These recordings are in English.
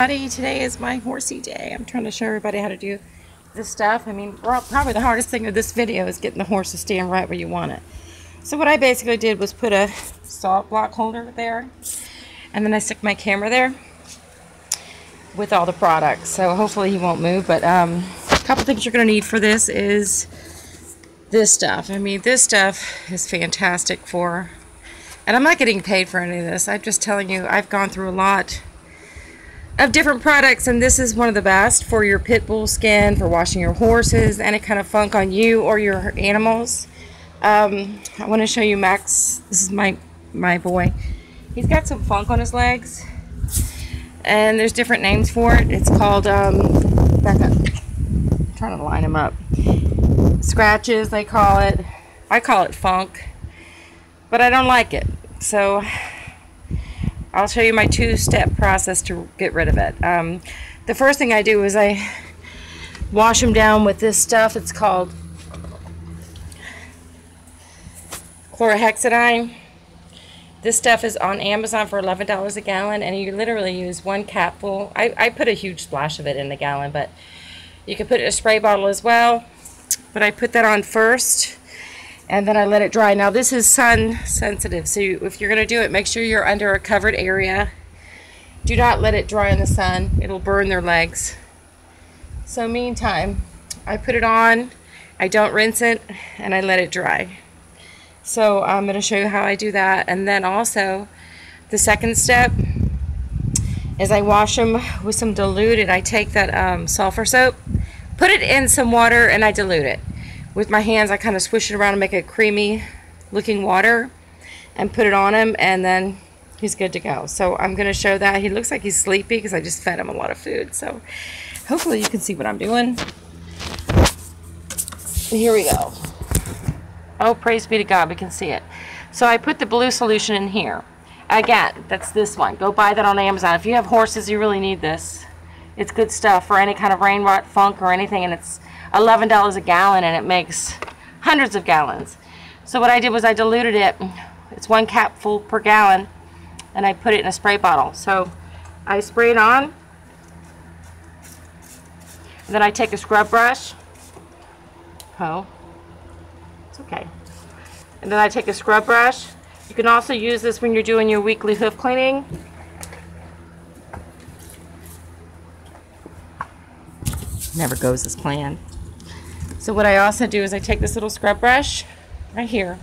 Today is my horsey day. I'm trying to show everybody how to do this stuff. I mean, probably the hardest thing of this video is getting the horse to stand right where you want it. So what I basically did was put a salt block holder there, and then I stick my camera there with all the products. So hopefully he won't move, but a couple things you're going to need for this is this stuff. I mean, this stuff is fantastic for, and I'm not getting paid for any of this. I'm just telling you, I've gone through a lot of different products, and this is one of the best for your pit bull skin, for washing your horses, any kind of funk on you or your animals. I want to show you Max. This is my boy. He's got some funk on his legs, and there's different names for it. It's called back up. I'm trying to line him up. Scratches, they call it. I call it funk, but I don't like it. So I'll show you my two-step process to get rid of it. The first thing I do is I wash them down with this stuff. It's called chlorhexidine. This stuff is on Amazon for $11 a gallon, and you literally use one capful. I put a huge splash of it in the gallon, but you can put it in a spray bottle as well. But I put that on first, and then I let it dry. Now this is sun sensitive, so if you're going to do it, make sure you're under a covered area. Do not let it dry in the sun. It'll burn their legs. So meantime, I put it on, I don't rinse it, and I let it dry. So I'm going to show you how I do that. And then also the second step is I wash them with some diluted. I take that sulfur soap, put it in some water, and I dilute it. With my hands, I kind of swish it around and make a creamy looking water and put it on him, and then he's good to go. So I'm going to show that. He looks like he's sleepy because I just fed him a lot of food. So hopefully you can see what I'm doing. Here we go. Oh, praise be to God, we can see it. So I put the blue solution in here. Again, that's this one. Go buy that on Amazon. If you have horses, you really need this. It's good stuff for any kind of rain rot, funk, or anything, and it's $11 a gallon, and it makes hundreds of gallons. So what I did was I diluted it. It's 1 capful per gallon, and I put it in a spray bottle. So I spray it on, and then I take a scrub brush. Oh, it's okay. And then I take a scrub brush. You can also use this when you're doing your weekly hoof cleaning. Never goes as planned. So what I also do is I take this little scrub brush right here.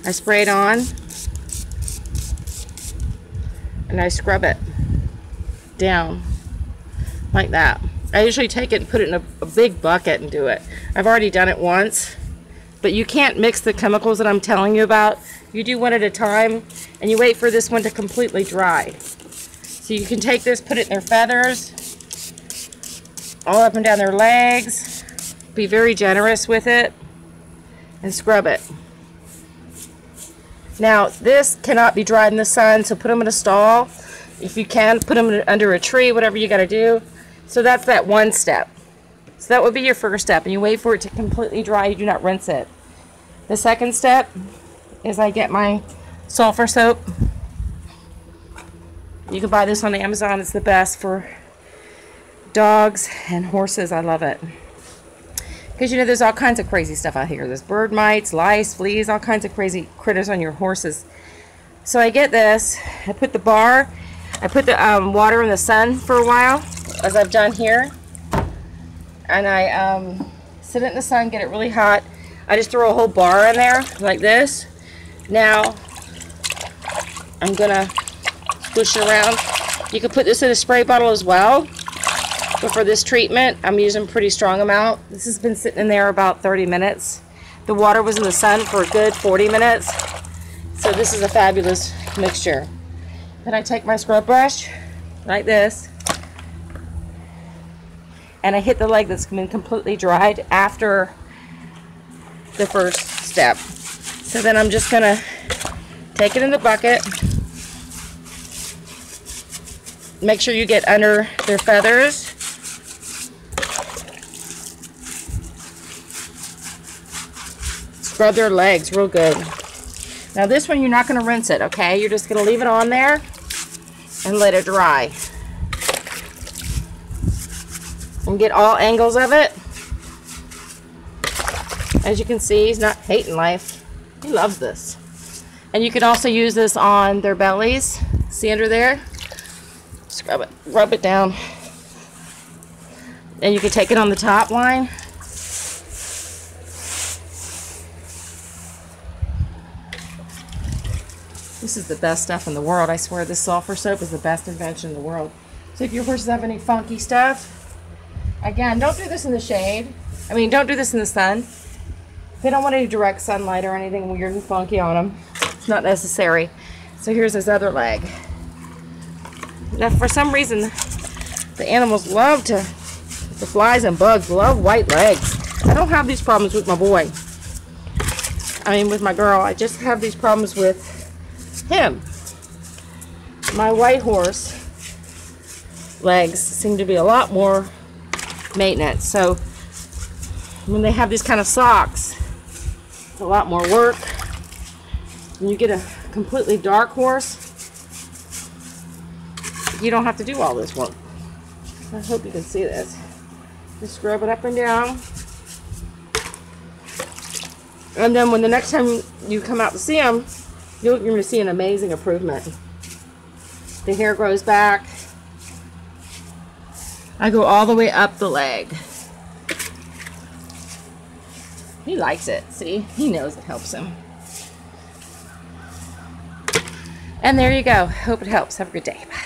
I spray it on, and I scrub it down like that. I usually take it and put it in a big bucket and do it. I've already done it once, but you can't mix the chemicals that I'm telling you about. You do one at a time, and you wait for this one to completely dry. So you can take this, put it in their feathers, all up and down their legs. Be very generous with it, and scrub it. Now, this cannot be dried in the sun, so put them in a stall. If you can, put them under a tree, whatever you got to do. So that's that one step. So that would be your first step, and you wait for it to completely dry. You do not rinse it. The second step is I get my sulfur soap. You can buy this on Amazon. It's the best for dogs and horses. I love it. Because, you know, there's all kinds of crazy stuff out here. There's bird mites, lice, fleas, all kinds of crazy critters on your horses. So I get this. I put the bar. I put the water in the sun for a while, as I've done here. And I sit it in the sun, get it really hot. I just throw a whole bar in there like this. Now, I'm going to push it around. You can put this in a spray bottle as well, but for this treatment I'm using a pretty strong amount. This has been sitting in there about 30 minutes. The water was in the sun for a good 40 minutes, so this is a fabulous mixture. Then I take my scrub brush like this, and I hit the leg that's been completely dried after the first step. So then I'm just gonna take it in the bucket. Make sure you get under their feathers. Scrub their legs real good. Now this one you're not going to rinse it, okay? You're just going to leave it on there. and let it dry. And get all angles of it. As you can see, he's not hating life. He loves this. And you can also use this on their bellies. See under there? Scrub it, rub it down. And you can take it on the top line. This is the best stuff in the world. I swear this sulfur soap is the best invention in the world. So if your horses have any funky stuff, again, don't do this in the shade. I mean, don't do this in the sun. They don't want any direct sunlight or anything weird and funky on them. It's not necessary. So here's his other leg. Now, for some reason, the animals love to, the flies and bugs love white legs. I don't have these problems with my boy. I mean, with my girl. I just have these problems with him. My white horse legs seem to be a lot more maintenance. So when they have these kind of socks, it's a lot more work. When you get a completely dark horse, you don't have to do all this work. I hope you can see this. Just scrub it up and down. And then when the next time you come out to see them, you're going to see an amazing improvement. The hair grows back. I go all the way up the leg. He likes it. See? He knows it helps him. And there you go. Hope it helps. Have a good day. Bye.